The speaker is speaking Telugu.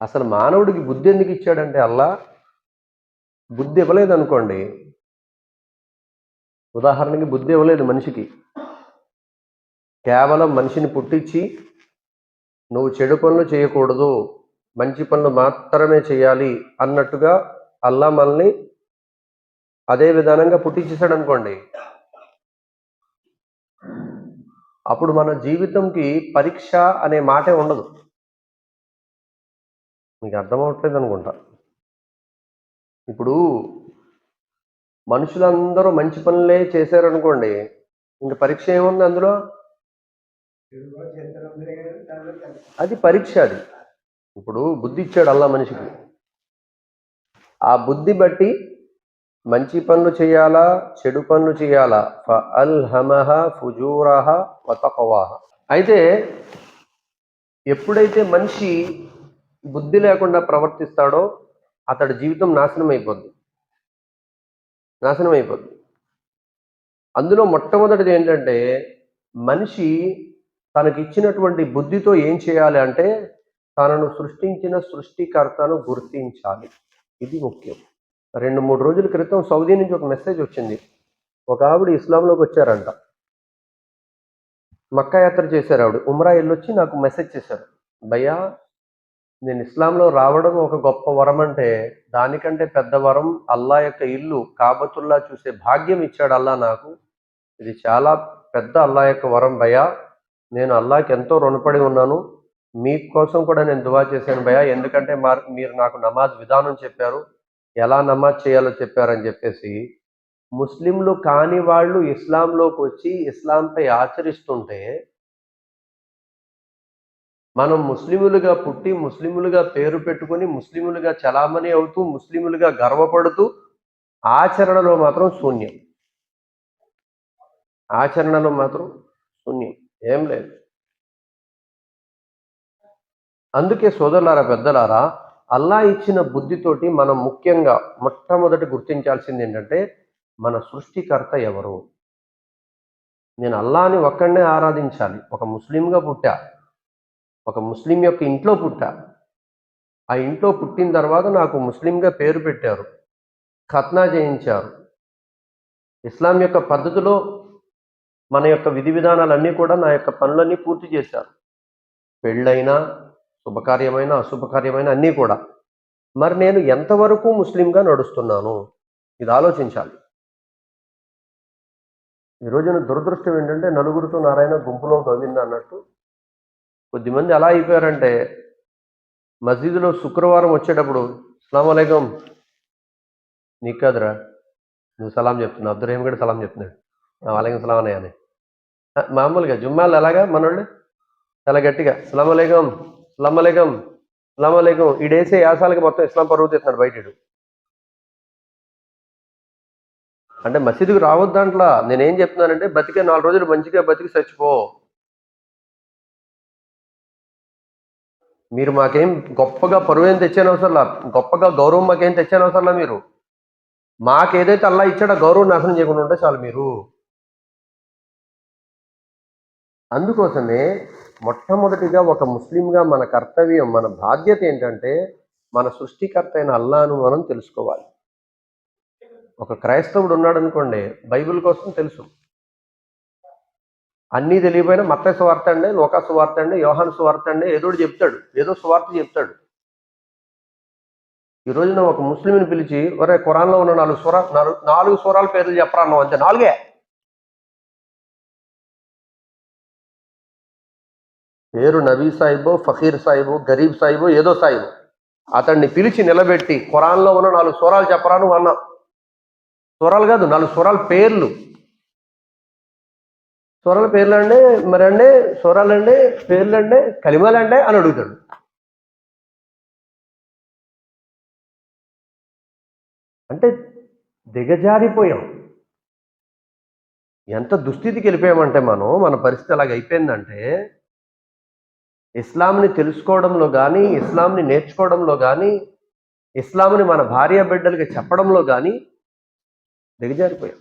అసలు మానవుడికి బుద్ధి ఎందుకు ఇచ్చాడంటే అల్లా బుద్ధి ఇవ్వలేదు అనుకోండి. ఉదాహరణకి బుద్ధి ఇవ్వలేదు మనిషికి. కేవలం మనిషిని పుట్టించి నువ్వు చెడు పనులు చేయకూడదు, మంచి పనులు మాత్రమే చేయాలి అన్నట్టుగా అల్లా మనల్ని అదే విధానంగా పుట్టించేశాడు అనుకోండి. అప్పుడు మన జీవితంకి పరీక్ష అనే మాటే ఉండదు. మీకు అర్థమవట్లేదు అనుకుంటా. ఇప్పుడు మనుషులందరూ మంచి పనులే చేశారనుకోండి, ఇంక పరీక్ష ఏముంది అందులో? అది పరీక్ష. అది ఇప్పుడు బుద్ధి ఇచ్చాడు అల్లా మనిషికి. ఆ బుద్ధి బట్టి మంచి పనులు చేయాలా, చెడు పనులు చేయాలా. ఫఅల్హమహ ఫుజూరహ వతఖ్వాహ. అయితే ఎప్పుడైతే మనిషి బుద్ధి లేకుండా ప్రవర్తిస్తాడో అతడి జీవితం నాశనం అయిపోద్ది. అందులో మొట్టమొదటిది ఏంటంటే, మనిషి తనకిచ్చినటువంటి బుద్ధితో ఏం చేయాలి అంటే, తనను సృష్టించిన సృష్టికర్తను గుర్తించాలి. ఇది ముఖ్యం. 2-3 రోజుల క్రితం సౌదీ నుంచి ఒక మెసేజ్ వచ్చింది. ఒక ఆవిడ ఇస్లాంలోకి వచ్చారంట. మక్కా యాత్ర చేశారు ఆవిడ. ఉమ్రా వెళ్ళొచ్చి నాకు మెసేజ్ చేశారు. భయ్యా, నేను ఇస్లాంలో రావడం ఒక గొప్ప వరం అంటే, దానికంటే పెద్ద వరం అల్లా యొక్క ఇల్లు కాబతుల్లా చూసే భాగ్యం ఇచ్చాడు అల్లా నాకు. ఇది చాలా పెద్ద అల్లా యొక్క వరం భయ్యా. నేను అల్లాకి ఎంతో రుణపడి ఉన్నాను. మీకోసం కూడా నేను దువా చేశాను భయ్యా. ఎందుకంటే మీరు నాకు నమాజ్ విధానం చెప్పారు, ఎలా నమాజ్ చేయాలో చెప్పారని చెప్పేసి. ముస్లింలు కాని వాళ్ళు ఇస్లాంలోకి వచ్చి ఇస్లాంపై ఆచరిస్తుంటే, మనం ముస్లిములుగా పుట్టి, ముస్లిములుగా పేరు పెట్టుకొని, ముస్లిములుగా చలామణి అవుతూ, ముస్లిములుగా గర్వపడుతూ, ఆచరణలో మాత్రం శూన్యం. ఏం లేదు. అందుకే సోదరులారా, పెద్దలారా, అల్లా ఇచ్చిన బుద్ధితోటి మనం ముఖ్యంగా మొట్టమొదటి గుర్తించాల్సింది ఏంటంటే, మన సృష్టికర్త ఎవరు? నేను అల్లాని ఒక్కడనే ఆరాధించాలి. ఒక ముస్లింగా పుట్టా, ఒక ముస్లిం యొక్క ఇంట్లో పుట్టా. ఆ ఇంట్లో పుట్టిన తర్వాత నాకు ముస్లింగా పేరు పెట్టారు, ఖత్నా చేయించారు. ఇస్లాం యొక్క పద్ధతిలో మన యొక్క విధి విధానాలన్నీ కూడా నా యొక్క పనులన్నీ పూర్తి చేశారు. పెళ్ళైనా, శుభకార్యమైన, అశుభకార్యమైన అన్నీ కూడా. మరి నేను ఎంతవరకు ముస్లింగా నడుస్తున్నాను? ఇది ఆలోచించాలి. ఈ రోజున దురదృష్టం ఏంటంటే, నలుగురితో నారాయణ గుంపులో గోవింద అన్నట్టు కొద్దిమంది ఎలా అయిపోయారంటే, మసీదులో శుక్రవారం వచ్చేటప్పుడు అస్సలాము అలైకుం, నీకు కాదురా, నువ్వు సలాం చెప్తున్నావు, అబ్దుర్రహీం కూడా సలాం చెప్తున్నాడు, వాలేకుం సలాం అన్నయ్య అని. మామూలుగా జుమ్మాలు అలాగా మనోళ్ళు చాలా గట్టిగా అస్సలాము అలైకుం, అస్సలాము అలైకుం, అస్సలాము అలైకుం. ఈడేసే యాసాలకి మొత్తం ఇస్లాం పరువు తీస్తున్నాడు బయట. అంటే మసీదుకు రావద్దంట్లా. నేనేం చెప్తున్నానంటే, బతికే 4 రోజులు మంచిగా బతికి చచ్చిపో. మీరు మాకేం గొప్పగా పరువేం తెచ్చానవసరంలా, గొప్పగా గౌరవం మాకేం తెచ్చానవసరంలా. మీరు మాకేదైతే అల్లా ఇచ్చాడో గౌరవం నాశనం చేయకుండా ఉంటే చాలు మీరు. అందుకోసమే మొట్టమొదటిగా ఒక ముస్లింగా మన కర్తవ్యం, మన బాధ్యత ఏంటంటే, మన సృష్టికర్త అయిన అల్లాను మనం తెలుసుకోవాలి. ఒక క్రైస్తవుడు ఉన్నాడు అనుకోండి, బైబిల్ కోసం తెలుసు. అన్నీ తెలియపోయినా మత్తయి సువార్త అండి, లూకా సువార్త అండి, యోహాను సువార్త అండి, ఏదో చెప్తాడు, ఏదో సువార్త చెప్తాడు. ఈ రోజున ఒక ముస్లింని పిలిచి, ఒరే ఖురాన్లో ఉన్న 4 సూరాల పేర్లు చెప్పరా అన్నావు అంతే. 4 పేరు నబీ సాహిబో, ఫకీర్ సాహిబో, గరీబ్ సాహిబో, ఏదో సాహిబో. అతన్ని పిలిచి నిలబెట్టి ఖురాన్లో ఉన్న 4 సూరాలు చెప్పరా నువ్వు అన్నా. సూరాలు కాదు, 4 సూరాల పేర్లు. సూరాల పేర్లు అండి, మరి అండి సూరాలండి, పేర్లండి, కలిమాలండి అని అడుగుతాడు. అంటే దిగజారిపోయాం. ఎంత దుస్థితికి వెళ్ళిపోయామంటే మన పరిస్థితి అలాగ అయిపోయిందంటే, ఇస్లాంని తెలుసుకోవడంలో కానీ, ఇస్లాంని నేర్చుకోవడంలో కానీ, ఇస్లాంని మన భార్య బిడ్డలకి చెప్పడంలో కానీ దిగజారిపోయాం.